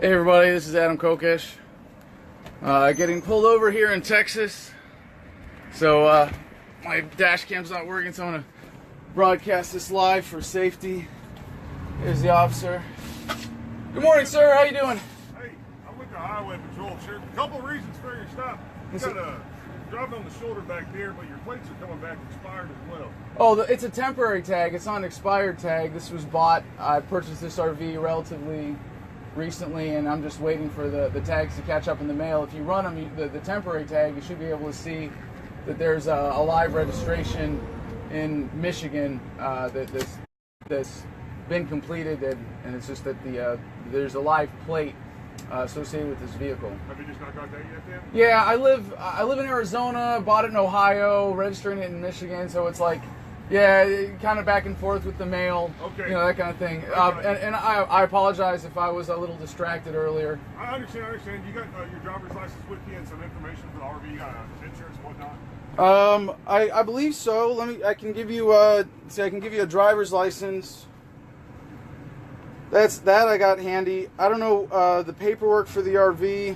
Hey everybody, this is Adam Kokesh. Getting pulled over here in Texas. So my dash cam's not working, so I'm gonna broadcast this live for safety. Here's the officer. Good morning, sir. How you doing? Hey, I'm with the Highway Patrol, Sheriff. A couple reasons for your stop. You got a driving on the shoulder back there, but your plates are coming back expired as well. Oh, it's a temporary tag. It's not an expired tag. This was bought. I purchased this RV relatively recently, and I'm just waiting for the tags to catch up in the mail. If you run them, the temporary tag, you should be able to see that there's a live registration in Michigan that's been completed, and it's just that there's a live plate associated with this vehicle. Have you just not got that yet then? Yeah, I live in Arizona, bought it in Ohio, registering it in Michigan, so it's like, yeah, kind of back and forth with the mail, okay, you know, that kind of thing. And I apologize if I was a little distracted earlier. I understand. You got your driver's license with you and some information for the RV, you got insurance and whatnot? I believe so. I can give you a driver's license. That I got handy. I don't know, the paperwork for the RV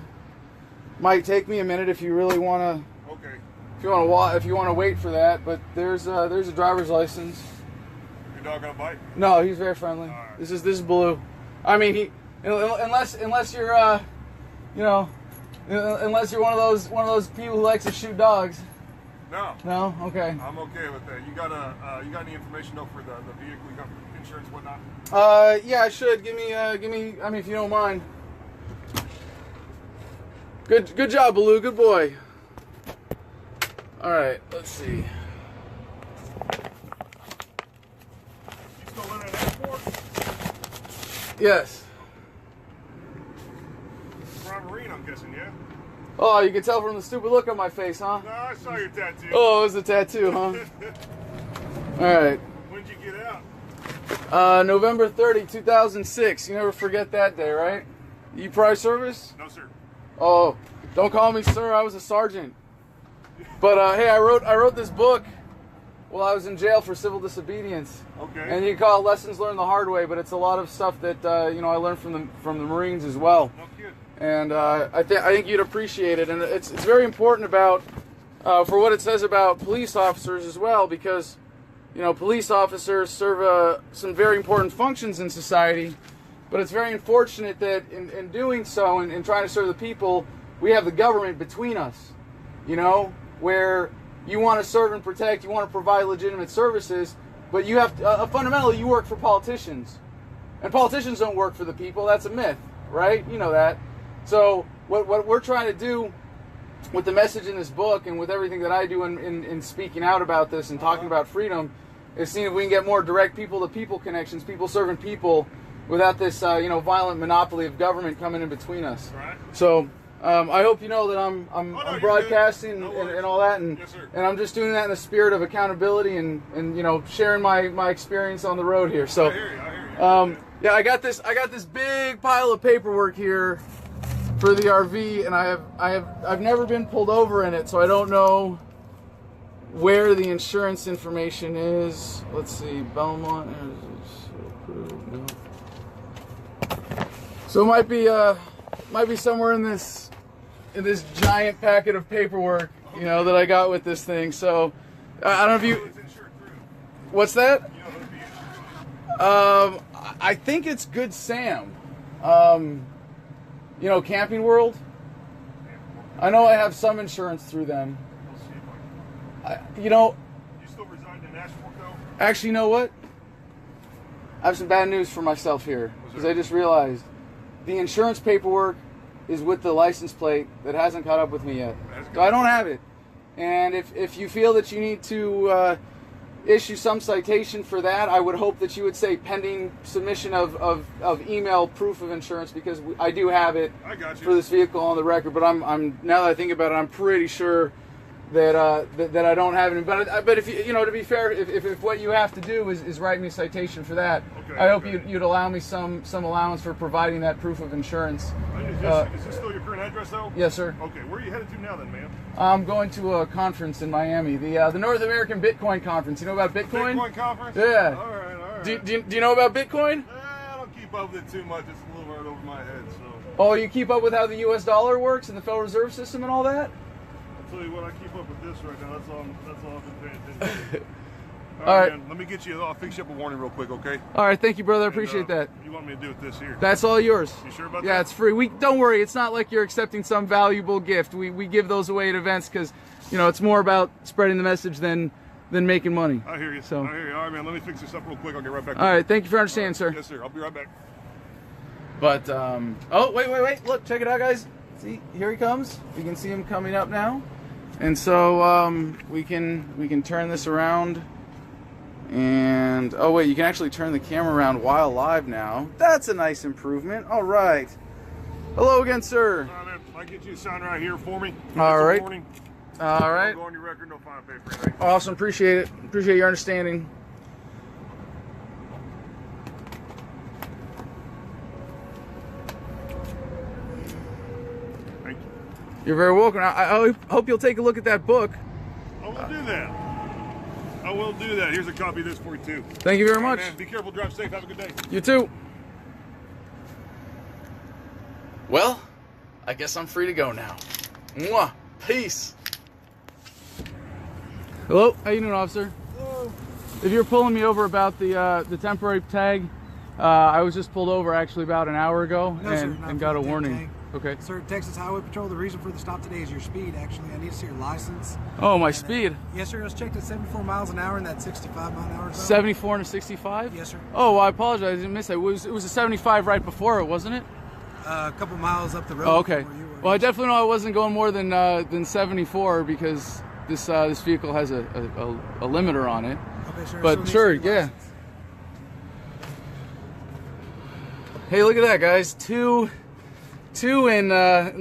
might take me a minute if you really want to. Okay. If you want to wait for that, but there's a driver's license. Your dog gonna bite? No, he's very friendly. Right. This is Blue. I mean, unless you're unless you're one of those people who likes to shoot dogs. No. No? Okay. I'm okay with that. You got any information though for the vehicle? You got insurance, whatnot? Yeah, I should. Give me. I mean, if you don't mind. Good job, Baloo. Good boy. All right. Let's see. You still in at airport? Yes. Prime Marine, I'm guessing, yeah. Oh, you can tell from the stupid look on my face, huh? No, I saw your tattoo. Oh, it was a tattoo, huh? All right. When'd you get out? November 30, 2006. You never forget that day, right? You prior service? No, sir. Oh, don't call me sir. I was a sergeant. But hey, I wrote this book while I was in jail for civil disobedience. Okay. And you call it Lessons Learned the Hard Way, but it's a lot of stuff that I learned from the Marines as well. No kidding. And I think you'd appreciate it. And it's very important about for what it says about police officers as well, because police officers serve some very important functions in society. But it's very unfortunate that in doing so and in trying to serve the people, we have the government between us. Where you want to serve and protect, you want to provide legitimate services, but you have to, fundamentally you work for politicians. And politicians don't work for the people. That's a myth, right? You know that. So what we're trying to do with the message in this book and with everything that I do in speaking out about this and talking about freedom is seeing if we can get more direct people-to-people connections, people serving people, without this violent monopoly of government coming in between us. Right. So I hope you know that I'm broadcasting and all that, and yes, sir. And I'm just doing that in a spirit of accountability and sharing my experience on the road here. So I hear you. yeah, I got this big pile of paperwork here for the RV, and I've never been pulled over in it, so I don't know where the insurance information is. Let's see, Belmont. No. So it might be somewhere in this giant packet of paperwork, that I got with this thing. So I don't know if you. What's that? I think it's Good Sam. Camping World. I know I have some insurance through them. You still reside in Ashford, though? Actually, you know what? I have some bad news for myself here, because I just realized the insurance paperwork is with the license plate that hasn't caught up with me yet. So I don't have it. And if you feel that you need to issue some citation for that, I would hope that you would say pending submission of email proof of insurance, because I do have it for this vehicle on the record. But I'm now that I think about it, I'm pretty sure that I don't have it. But if you to be fair, if what you have to do is write me a citation for that, okay, I hope you'd allow me some allowance for providing that proof of insurance. Is this still your current address, though? Yes, sir. Okay, where are you headed to now, then, man? I'm going to a conference in Miami, the North American Bitcoin Conference. You know about Bitcoin? Bitcoin conference? Yeah. All right. Do you know about Bitcoin? I don't keep keep up with it too much. It's a little hard over my head. So. Oh, you keep up with how the U.S. dollar works and the Federal Reserve System and all that? I'll tell you what, I keep up with this right now. That's all I've been paying attention to. All right. Man, let me get you. I'll fix you up a warning real quick, okay? All right, thank you, brother. I And, appreciate that. You want me to do with this here? That's all yours. You sure about that? Yeah, it's free. Don't worry. It's not like you're accepting some valuable gift. We give those away at events because, you know, it's more about spreading the message than making money. I hear you. So. I hear you. All right, man. Let me fix this up real quick. I'll get right back. All right. Thank you for understanding, sir. Yes, sir. I'll be right back. But oh, wait! Look, check it out, guys. See, here he comes. You can see him coming up now, and so we can turn this around. And oh wait, you can actually turn the camera around while live now. That's a nice improvement. All right. Hello again, sir. All right, man. I'll get you a sign right here for me. All right. Warning. All right. Go on your record. No fine paper. Anything. Awesome. Appreciate it. Appreciate your understanding. Thank you. You're very welcome. I hope you'll take a look at that book. I will do that. I will do that. Here's a copy of this for you too. Thank you very All right, much. man. Be careful. Drive safe. Have a good day. You too. Well, I guess I'm free to go now. Mwah. Peace. Hello. How you doing, officer? Hello. If you're pulling me over about the temporary tag, I was just pulled over actually about an hour ago No, sir, not and for got a the warning. tag. Okay. Sir, Texas Highway Patrol, the reason for the stop today is your speed, actually. I need to see your license. Oh, my speed. Yes, sir. It was checked at 74 miles an hour in that 65 mile an hour zone. 74 and a 65? Yes, sir. Oh, I apologize. I didn't miss that. It was a 75 right before it, wasn't it? A couple miles up the road. Oh, okay. from where you were. Well, I definitely know I wasn't going more than 74 because this vehicle has a limiter on it. Okay, sir. But so sure, need to see your yeah. license. Hey, look at that, guys. Two in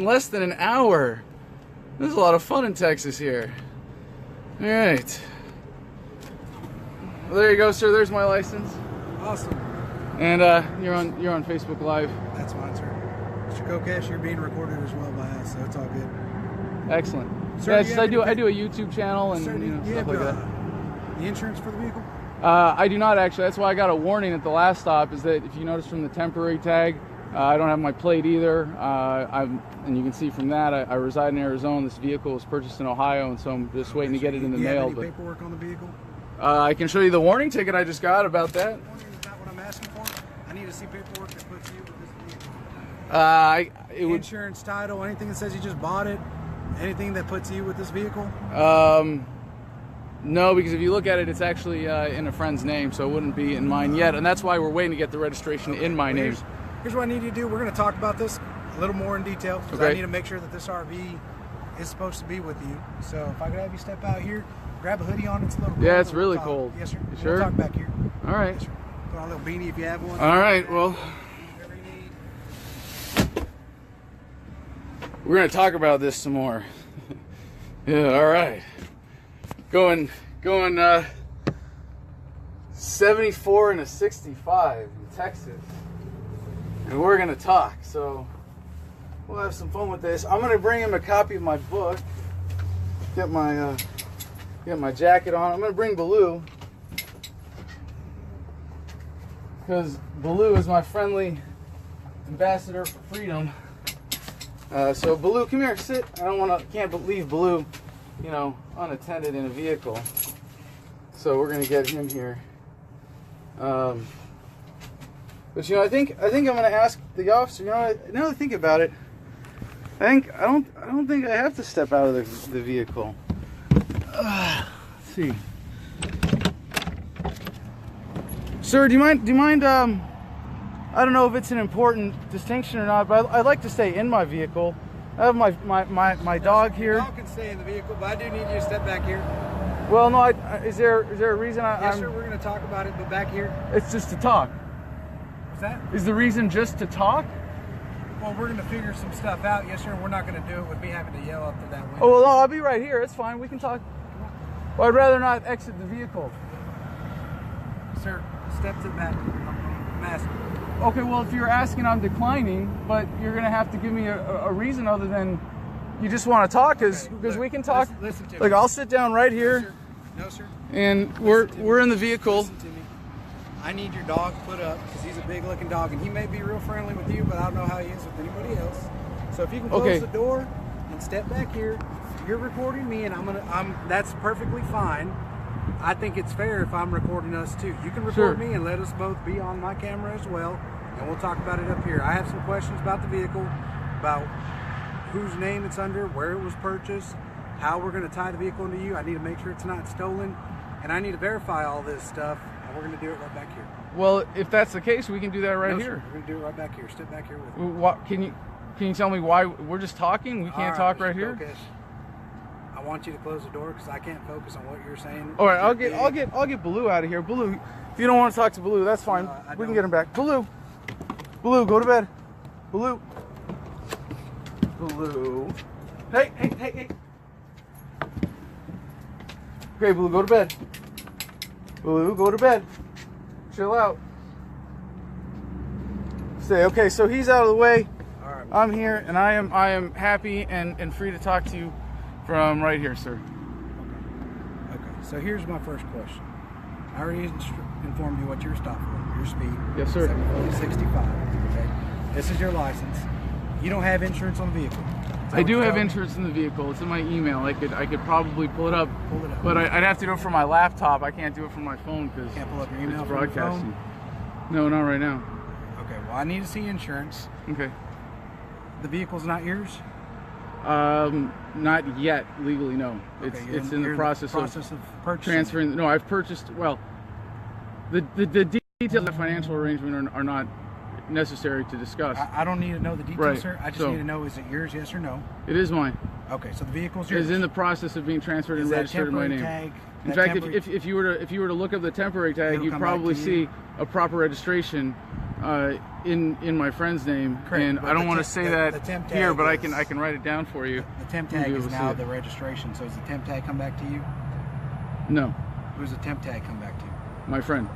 less than an hour. This is a lot of fun in Texas here. All right. Well, there you go, sir. There's my license. Awesome. And you're on Facebook Live. That's fine, sir. Mr. Kokesh, you're being recorded as well by us, so it's all good. Excellent. Sir, Yeah, do it's you just, I have do a YouTube channel and Sir, do you stuff have like that. the insurance for the vehicle? I do not actually. That's why I got a warning at the last stop. Is that if you notice from the temporary tag, I don't have my plate either. And you can see from that I reside in Arizona. This vehicle was purchased in Ohio, and so I'm just waiting to get it in the Do you mail. have any paperwork on the vehicle? I can show you the warning ticket I just got about that. Warning is not what I'm asking for. I need to see paperwork that puts you with this vehicle. It would. Insurance, title, anything that says you just bought it, anything that puts you with this vehicle. No, because if you look at it, it's actually in a friend's name, so it wouldn't be in mine yet, and that's why we're waiting to get the registration in my name. Here's what I need you to do. We're going to talk about this a little more in detail because I Okay. need to make sure that this RV is supposed to be with you. So if I could have you step out here, grab a hoodie on. It's a little cold. Yeah, it's We'll really talk. cold. Yes, sir. You We'll sure? talk back here. All right. Yes, sir. Put on a little beanie if you have one. All right. Well, Whatever you need. we're gonna talk about this some more. Yeah. All right. Going 74 and a 65 in Texas, and we're gonna talk. So we'll have some fun with this. I'm gonna bring him a copy of my book. Get my jacket on. I'm gonna bring Baloo because Baloo is my friendly ambassador for freedom. So Baloo, come here, sit. Can't leave Baloo, unattended in a vehicle. So we're gonna get him here. But I think I'm gonna ask the officer. Now that I think about it, I don't think I have to step out of the vehicle. Let's see, sir. Do you mind? I don't know if it's an important distinction or not, but I'd like to stay in my vehicle. I have my dog here. Your dog can stay in the vehicle, but I do need you to step back here. Well, no. Is there a reason Yes, sir. We're going to talk about it, but back here. It's just to talk. What's that? Is the reason just to talk? Well, we're going to figure some stuff out. Yes, sir. We're not going to do it with me having to yell up to that window. Oh, well, no, I'll be right here. It's fine. We can talk. Well, I'd rather not exit the vehicle. Sir, step to the back. I'm asking. Okay, well, if you're asking, I'm declining, but you're going to have to give me a reason other than you just want to talk, because we can talk. Listen to me. Like, I'll sit down right here, No, sir. and we're in the vehicle. Listen to me. I need your dog put up because he's a big looking dog and he may be real friendly with you, but I don't know how he is with anybody else. So if you can close the door and step back here, you're recording me and that's perfectly fine. I think it's fair if I'm recording us too. You can record me and let us both be on my camera as well, and we'll talk about it up here. I have some questions about the vehicle, about whose name it's under, where it was purchased, how we're going to tie the vehicle into you. I need to make sure it's not stolen, and I need to verify all this stuff, and we're going to do it right back here. Well, if that's the case, we can do that right here. Sir, we're going to do it right back here. Step back here with me. What, can you tell me why we're just talking? We can't talk right here. Kokesh, I want you to close the door because I can't focus on what you're saying. All right, I'll get Baloo out of here. Baloo, if you don't want to talk to Baloo, that's fine. We can get him back. Baloo, go to bed. Baloo. Hey. Okay, Baloo, go to bed. Baloo, go to bed. Chill out. Stay. Okay, so he's out of the way. All right. I'm here, and I am happy and free to talk to you from right here, sir. Okay, so here's my first question. I already informed you what your stop for, your speed. Yes, sir. 65. Okay. This is your license. You don't have insurance on the vehicle. I do have insurance in the vehicle. It's in my email. I could probably pull it up. But I'd have to do it from my laptop. I can't do it from my phone because can't pull up your email it's from your broadcasting. phone? No, not right now. Okay, well I need to see insurance. Okay. The vehicle's not yours? Not yet legally. No. It's in the process of purchasing. transferring. No, I've purchased. Well, the details of the financial arrangement are not necessary to discuss. I don't need to know the details, Right. sir. I just need to know, is it yours, yes or no? It is mine. Okay, so the vehicle's yours. It's in the process of being transferred and Is that registered in my temporary name. tag? In That fact, temporary- if you were to look up the temporary tag, It'll you'd come back probably to you. see a proper registration in my friend's name. Correct, And but I don't the want to temp- say the that temp here, tag but is- I can write it down for you. The temp You'll tag be is able to see now it. the registration. So does the temp tag come back to you? No, Who's the temp tag come back to? my friend.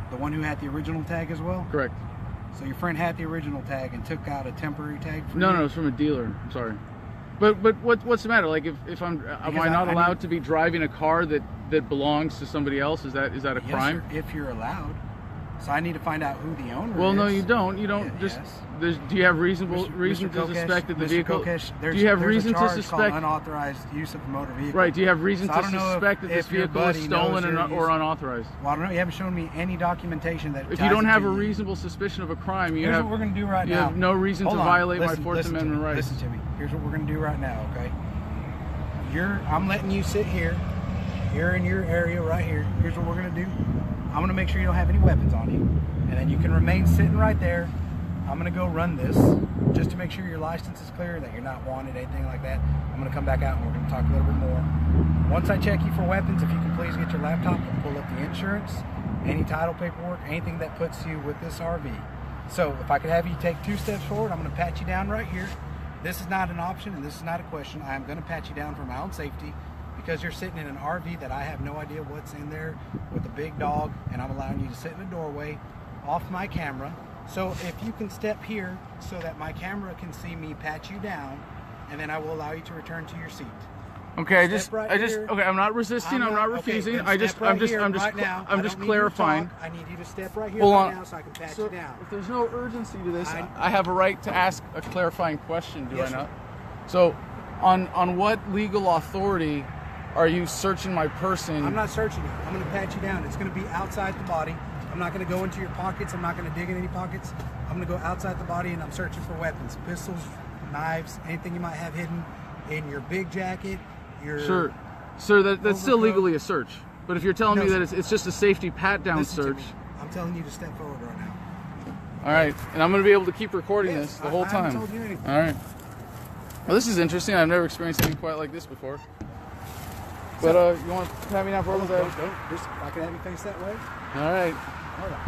The one who had the original tag as well? Correct. So your friend had the original tag and took out a temporary tag for No, you? no, it's from a dealer. I'm sorry. But what's the matter? Like if am I not allowed to be driving a car that belongs to somebody else? Is that a Yes, crime? sir, if you're allowed. So I need to find out who the owner is. Well, no, you don't. You don't Yeah, just. yes. Do you have reason Mr. to Kokesh, suspect that the Mr. vehicle? Kokesh, Do you have there's reason a to charge called suspect? unauthorized use of a motor vehicle? Right. Do you have reason So I to don't know suspect that this if your vehicle is buddy knows stolen you're or unauthorized? Well, I don't know. You haven't shown me any documentation that. If ties you don't it have to a you. reasonable suspicion of a crime, you Here's have what we're going to do right you now. have no reason Hold to on. violate my Listen- Fourth listen to Amendment me. rights. Listen to me. Here's what we're going to do right now, okay? I'm letting you sit here. You're in your area right here. Here's what we're going to do. I'm going to make sure you don't have any weapons on you. And then you can remain sitting right there. I'm going to go run this just to make sure your license is clear, that you're not wanted, anything like that. I'm going to come back out and we're going to talk a little bit more. Once I check you for weapons, if you can please get your laptop and pull up the insurance, any title paperwork, anything that puts you with this RV. So if I could have you take 2 steps forward, I'm going to pat you down right here. This is not an option and this is not a question. I am going to pat you down for my own safety because you're sitting in an RV that I have no idea what's in there with a big dog, and I'm allowing you to sit in a doorway off my camera. So if you can step here so that my camera can see me pat you down, and then I will allow you to return to your seat. Okay, Okay, I'm not resisting. I'm not refusing. then I'm step right just here right now. I I'm don't just need you to clarifying. talk. I need you to step right here Hold right on. now so I can pat So you down. if there's no urgency to this, I- I have a right to ask a clarifying question, do Yes, I sir. not? So, on what legal authority are you searching my person? I'm not searching you. I'm going to pat you down. It's going to be outside the body. I'm not going to go into your pockets. I'm not going to dig in any pockets. I'm going to go outside the body and I'm searching for weapons, pistols, knives, anything you might have hidden in your big jacket. Your Sir, that's still overcoat. legally a search. But if you're telling No, me sir. that it's just a safety pat-down Listen to search, me. I'm telling you to step forward right now. all right, and I'm going to be able to keep recording Yes, this the whole I haven't time. told you anything. All right. Well, this is interesting. I've never experienced anything quite like this before. But you want to pat me down for Don't. all Just, if I can have you face that way. All right. Hold on.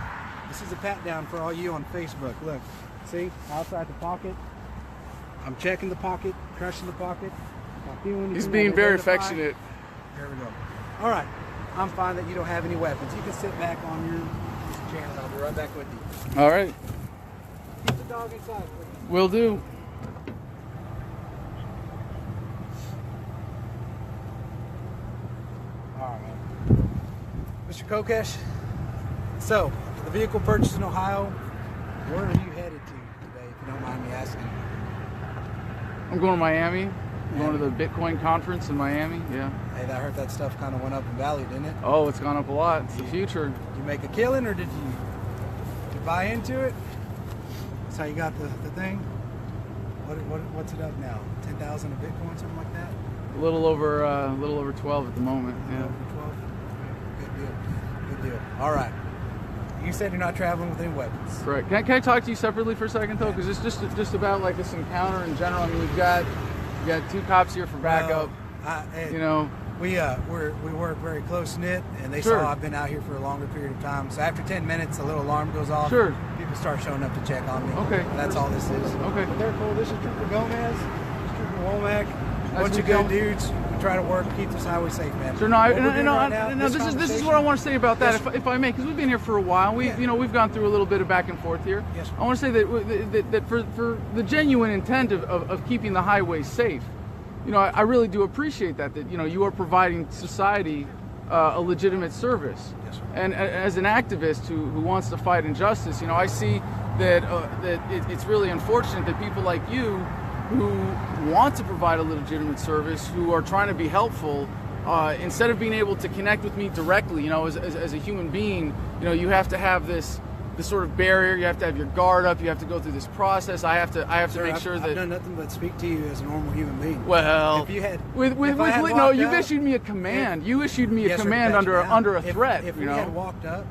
This is a pat down for all you on Facebook. Look, see, outside the pocket. I'm checking the pocket, crushing the pocket. If I feel anything He's that being will very identify- affectionate. There we go. All right. I'm fine that you don't have any weapons. You can sit back on your chair and I'll be right back with you. All right. Keep the dog inside, please. Will do. All right, man. Mr. Kokesh, So, the vehicle purchased in Ohio, where are you headed to today, if you don't mind me asking? I'm going to Miami. I'm going to the Bitcoin conference in Miami. Yeah. Hey, I heard that stuff kind of went up in value, didn't it? Oh, it's gone up a lot. It's the future. Did you make a killing, or did you buy into it? That's how you got the thing? What's it up now? 10,000 a Bitcoin, something like that? A little over 12 at the moment. Yeah. Over 12? Good deal. Good deal. All right. You said you're not traveling with any weapons. Correct. Can I talk to you separately for a second, though? Because it's just about like this encounter in general. I mean, we've got 2 cops here for backup. You know, we work very close knit, and they Sure. saw I've been out here for a longer period of time. So after 10 minutes, a little alarm goes off. Sure. People start showing up to check on me. Okay. That's all this is. Okay. But they're cool. This is Trooper Gomez. This is Trooper Womack. Bunch me, of good Gomez. dudes. We try to work, keep this highway safe, man. Sure, no, What we're doing right now, this is what I want to say about that, Yes. if I may, because we've been here for a while. We've gone through a little bit of back and forth here. Yes. I want to say that for the genuine intent of keeping the highways safe, I really do appreciate that you are providing society a legitimate service. Yes, sir. And as an activist who wants to fight injustice, I see that it's really unfortunate that people like you, who want to provide a legitimate service, who are trying to be helpful, instead of being able to connect with me directly, as a human being, you have to have this sort of barrier. You have to have your guard up. You have to go through this process. I have to Sir, make sure that. I've done nothing but speak to you as a normal human being. Well, if you had, you've issued me a command. You issued me a Yes, sir, command got you under down. a threat. If we had walked up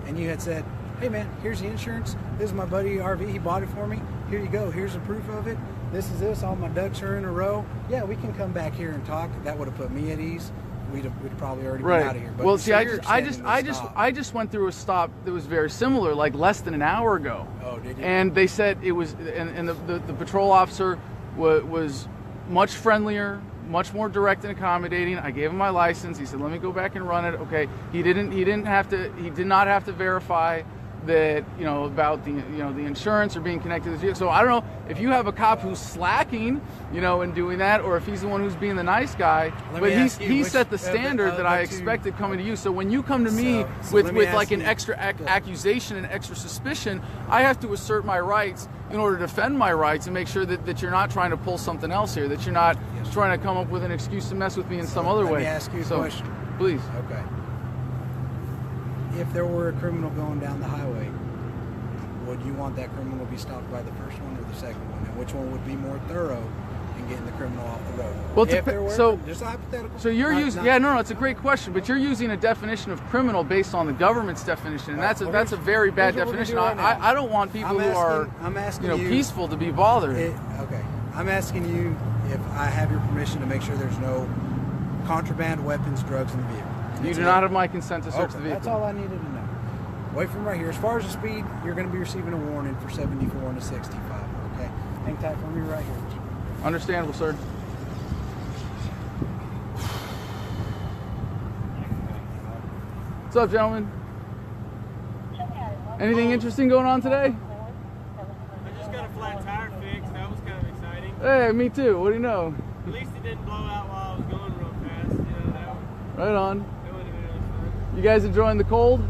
and you had said, "Hey man, here's the insurance. This is my buddy RV. He bought it for me. Here you go. Here's the proof of it. This is this. All my ducks are in a row. Yeah, we can come back here and talk." That would have put me at ease. We'd probably already been out of here. But Well, you see, you're extending the stop. I just went through a stop that was very similar, like less than an hour ago. Oh, did you? And they said it was, and the patrol officer was much friendlier, much more direct and accommodating. I gave him my license. He said, "Let me go back and run it." Okay. He did not have to verify that about the the insurance or being connected to the vehicle. So I don't know if you have a cop who's slacking in doing that, or if he's the one who's being the nice guy. Let But me ask you he which set the of the- standard of that the I two- expected coming to you. So when you come to me So let me with ask like an you- extra Good. accusation and extra suspicion, I have to assert my rights in order to defend my rights and make sure that you're not trying to pull something else here, that you're not Yes. trying to come up with an excuse to mess with me in some other let way. me ask you a So, question. Please. Okay. If there were a criminal going down the highway, would you want that criminal to be stopped by the first one or the second one? And which one would be more thorough in getting the criminal off the road? Well, if there were, so- just a hypothetical. So you're Not- using, not- no, it's a great question, but you're using a definition of criminal based on the government's definition, and Right. that's a Well, that's a here's- very bad here's what we're definition. gonna do right now. I don't want people I'm asking who are you, peaceful to be bothered. Okay. I'm asking you if I have your permission to make sure there's no contraband, weapons, drugs in the vehicle. You That's do it. not have my consent to search Okay, the vehicle. that's all I needed to know. Wait from right here. As far as the speed, you're going to be receiving a warning for 74 and a 65. Okay. Hang tight for me right here. Understandable, sir. What's up, gentlemen? Anything interesting going on today? I just got a flat tire fixed. That was kind of exciting. Hey, me too. What do you know? At least it didn't blow out while I was going real fast. That Right on. would have been really fun. You guys enjoying the cold? No,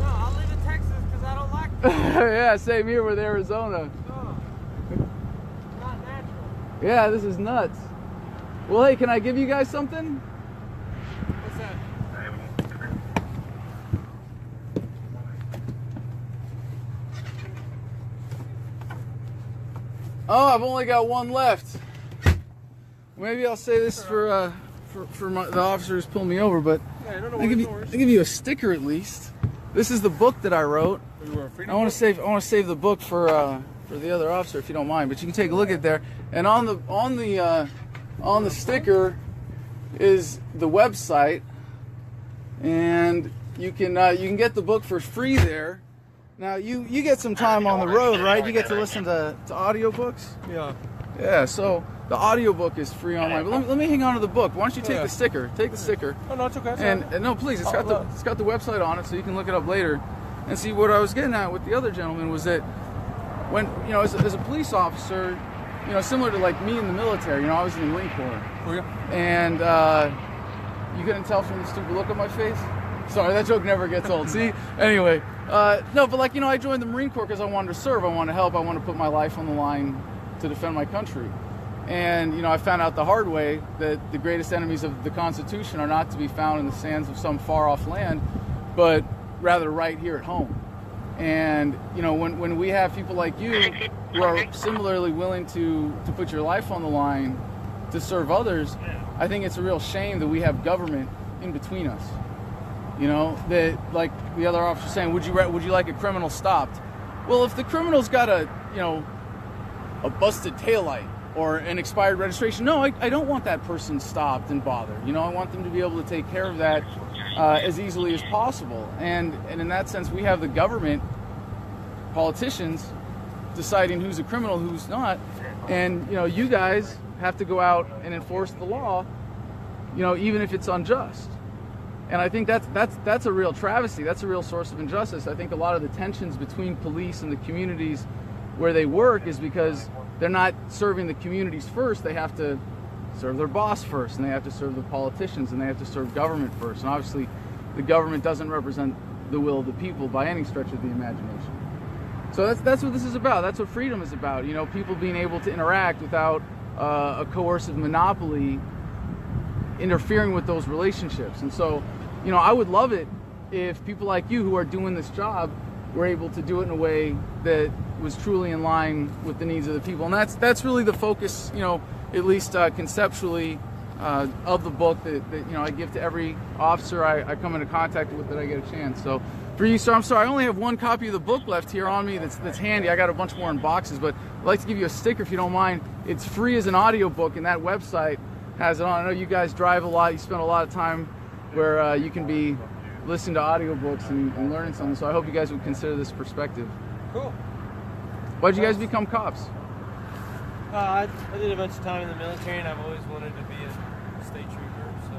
I'll live in Texas because I don't like it. Yeah, same here with Arizona. No, not natural. Yeah, this is nuts. Well, hey, can I give you guys something? What's that? Oh, I've only got one left. Maybe I'll say this for the officer who's pulling me over, but Yeah, I don't know I'll give you a sticker at least. This is the book that I wrote. I want to save the book for the other officer if you don't mind, but you can take a look at there. And on the sticker is the website, and you can get the book for free there. Now you get some time on the road, right? You get to listen to audiobooks. Yeah. Yeah, so the audiobook is free online. But let me hang on to the book. Why don't you take the sticker? Take the sticker. Oh, no, it's okay. And no, please, it's got the website on it, so you can look it up later. And see, what I was getting at with the other gentleman was that when as a police officer, similar to like me in the military, I was in the Marine Corps, Oh, yeah. and you couldn't tell from the stupid look on my face. Sorry, that joke never gets old. See? Anyway, no, but like, I joined the Marine Corps because I wanted to serve. I wanted to help. I wanted to put my life on the line to defend my country. And, I found out the hard way that the greatest enemies of the Constitution are not to be found in the sands of some far-off land, but rather right here at home. And, when we have people like you who are similarly willing to put your life on the line to serve others, I think it's a real shame that we have government in between us. That, like the other officer saying, would you like a criminal stopped? Well, if the criminal's got a busted taillight or an expired registration, no, I don't want that person stopped and bothered. I want them to be able to take care of that as easily as possible. And in that sense, we have the government, politicians, deciding who's a criminal, who's not. And, you guys have to go out and enforce the law, even if it's unjust. And I think that's a real travesty. That's a real source of injustice. I think a lot of the tensions between police and the communities where they work is because they're not serving the communities first. They have to serve their boss first, and they have to serve the politicians, and they have to serve government first. And obviously, the government doesn't represent the will of the people by any stretch of the imagination. So that's what this is about. That's what freedom is about. People being able to interact without a coercive monopoly interfering with those relationships. And so, I would love it if people like you who are doing this job were able to do it in a way that was truly in line with the needs of the people. And that's really the focus, at least conceptually, of the book that I give to every officer I come into contact with that I get a chance. So for you, sir, I'm sorry, I only have one copy of the book left here on me that's handy. I got a bunch more in boxes, but I'd like to give you a sticker if you don't mind. It's free as an audiobook, and that website has it on. I know you guys drive a lot. You spend a lot of time where you can be listening to audiobooks and learning something. So I hope you guys would consider this perspective. Cool. Why'd you guys become cops? I did a bunch of time in the military, and I've always wanted to be a state trooper, so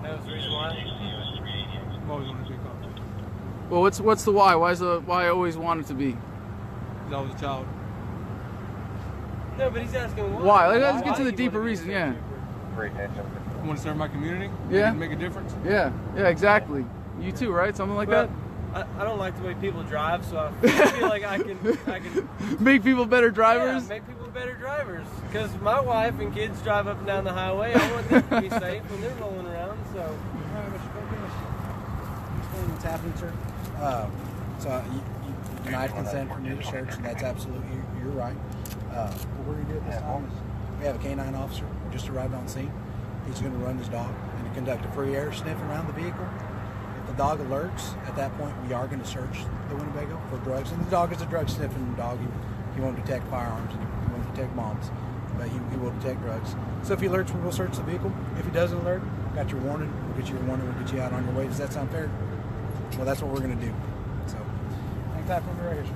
that was the reason why. I've always wanted to be a cop. Well, what's the why? Why I always wanted to be? Because I was a child. No, but he's asking why. Why? Let's get Why to the you deeper wanna be a reason. state Yeah. trooper? I want to serve my community. Yeah. Make a difference. Yeah, exactly. You too, right? Something like Well, that? I don't like the way people drive, so I feel like I can Make people better drivers? Yeah, make people better drivers. Because my wife and kids drive up and down the highway. I want them to be safe when they're rolling around. So. All right, Mr. Focus. Explain what's happening, sir. So you denied consent from your search, and that's absolutely, you're right. What we're going to do at this time is we have a canine officer who just arrived on scene. He's going to run his dog and to conduct a free air sniff around the vehicle. If the dog alerts, at that point we are going to search the Winnebago for drugs. And the dog is a drug sniffing dog. He won't detect firearms, and he won't detect bombs, but he will detect drugs. So if he alerts, we will search the vehicle. If he doesn't alert, got your warning. We'll get you a warning. We'll get you out on your way. Does that sound fair? Well, that's what we're going to do. So, thank that from the register.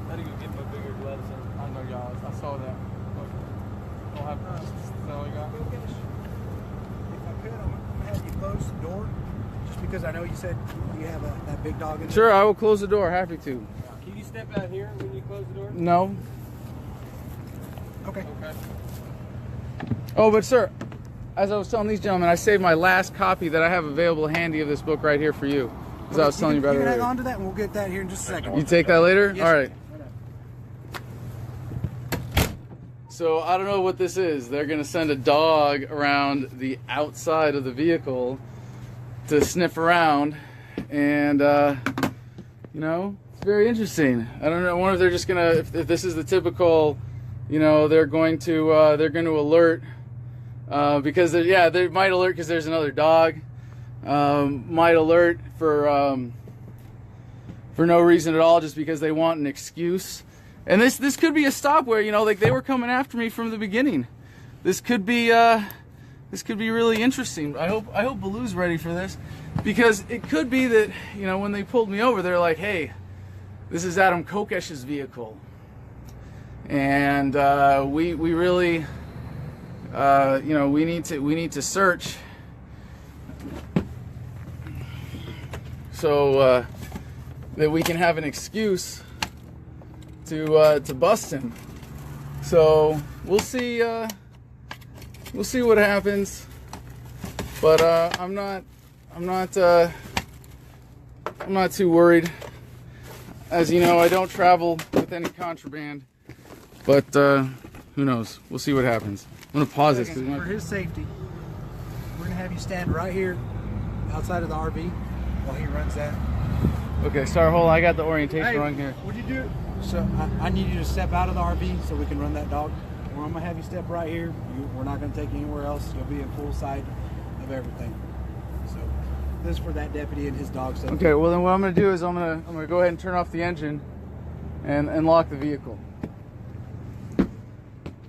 I had to go get my bigger gloves on. I know y'all. I saw that. Don't have. Is that all you got? If I could, I'm going to have you close the door, just because I know you said you have that big dog in there. Sure, I will close the door. Happy to. Can you step out here when you close the door? No. Okay. Okay. Oh, but sir, as I was telling these gentlemen, I saved my last copy that I have available handy of this book right here for you. As I was telling you about You can hang earlier. on to that, and we'll get that here in just a second. You take that later? Yes, All sir. right. So I don't know what this is. They're going to send a dog around the outside of the vehicle to sniff around, and it's very interesting. I don't know. I wonder if they're just going to, if this is the typical, they're going to alert because they might alert because there's another dog. Might alert for no reason at all, just because they want an excuse. And this could be a stop where like they were coming after me from the beginning. This could be really interesting. I hope Baloo's ready for this, because it could be that when they pulled me over, they're like, hey, this is Adam Kokesh's vehicle, and we really we need to search. So that we can have an excuse to bust him. So we'll see we'll see what happens. But I'm not too worried. As you know, I don't travel with any contraband. But who knows? We'll see what happens. I'm gonna pause this because for his safety, we're gonna have you stand right here outside of the RV while he runs that. Okay, sorry, hold on. I got the orientation wrong here. What'd you do? So I need you to step out of the RV so we can run that dog. Or I'm gonna have you step right here. We're not gonna take you anywhere else. You'll be in full sight of everything. So this is for that deputy and his dog safety. Okay, well then what I'm gonna do is I'm gonna go ahead and turn off the engine and lock the vehicle.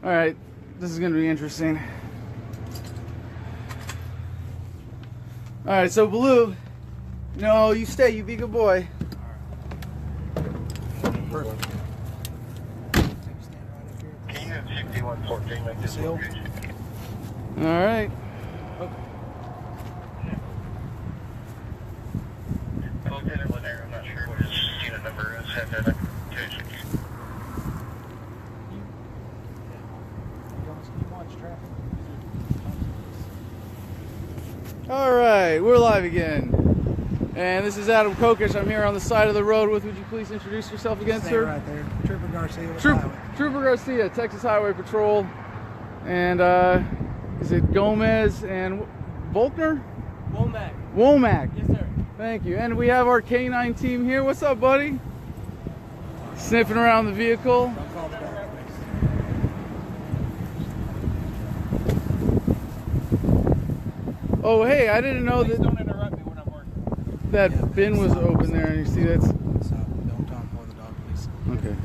All right, this is gonna be interesting. All right, so Blue, no, you stay. You be a good boy. Perfect. Can you have 6114 make this Seal. location? All right. Lieutenant Lanier, I'm not sure what his unit number is. Have that identification. All right, we're live again. And this is Adam Kokesh. I'm here on the side of the road with, would you please introduce yourself again, Stay sir? right there. Trooper Garcia with the highway. Trooper Garcia, Texas Highway Patrol. And is it Gomez and Volkner? Womack. Womack. Yes, sir. Thank you. And we have our K9 team here. What's up, buddy? Sniffing around the vehicle. Don't call the dog, please. Oh, hey, I didn't know that Don't interrupt me when I'm working. that Yeah, bin was stop. open there. And you see that's... So don't talk for the dog, please. Okay.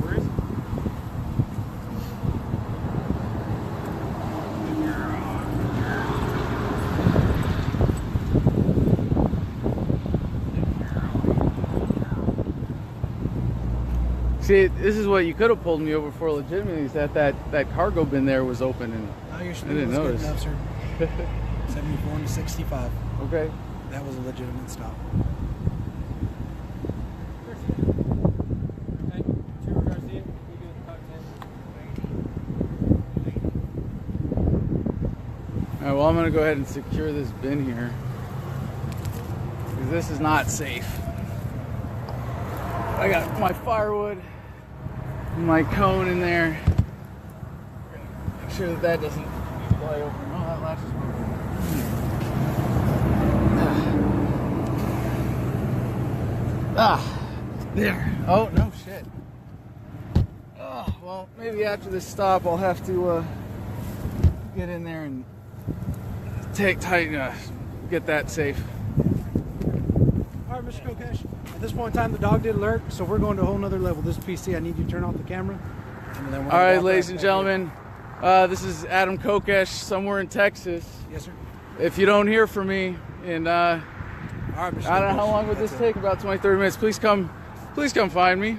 Where is it? See, this is what you could have pulled me over for legitimately, is that cargo bin there was open. And No, your I speed didn't was good notice. enough, sir. 74 to 65. Okay. That was a legitimate stop. Okay. Trooper Garcia, you good with talk 10? All right, well, I'm going to go ahead and secure this bin here, because this is not safe. I got my firewood, my cone in there. Make sure that doesn't fly open. Oh, that latch is open. There. Oh, no shit. Oh, well, maybe after this stop, I'll have to get in there and get that safe. All right, Mr. Kokesh. At this point in time, the dog did alert, so we're going to a whole nother level. This is PC. I need you to turn off the camera. And then we're All right, walk ladies right and back gentlemen, this is Adam Kokesh, somewhere in Texas. here. Yes, sir. If you don't hear from me in, I All right, Mr. don't know how Kokesh. long would this That's it. take, about 20, 30 minutes, please come find me.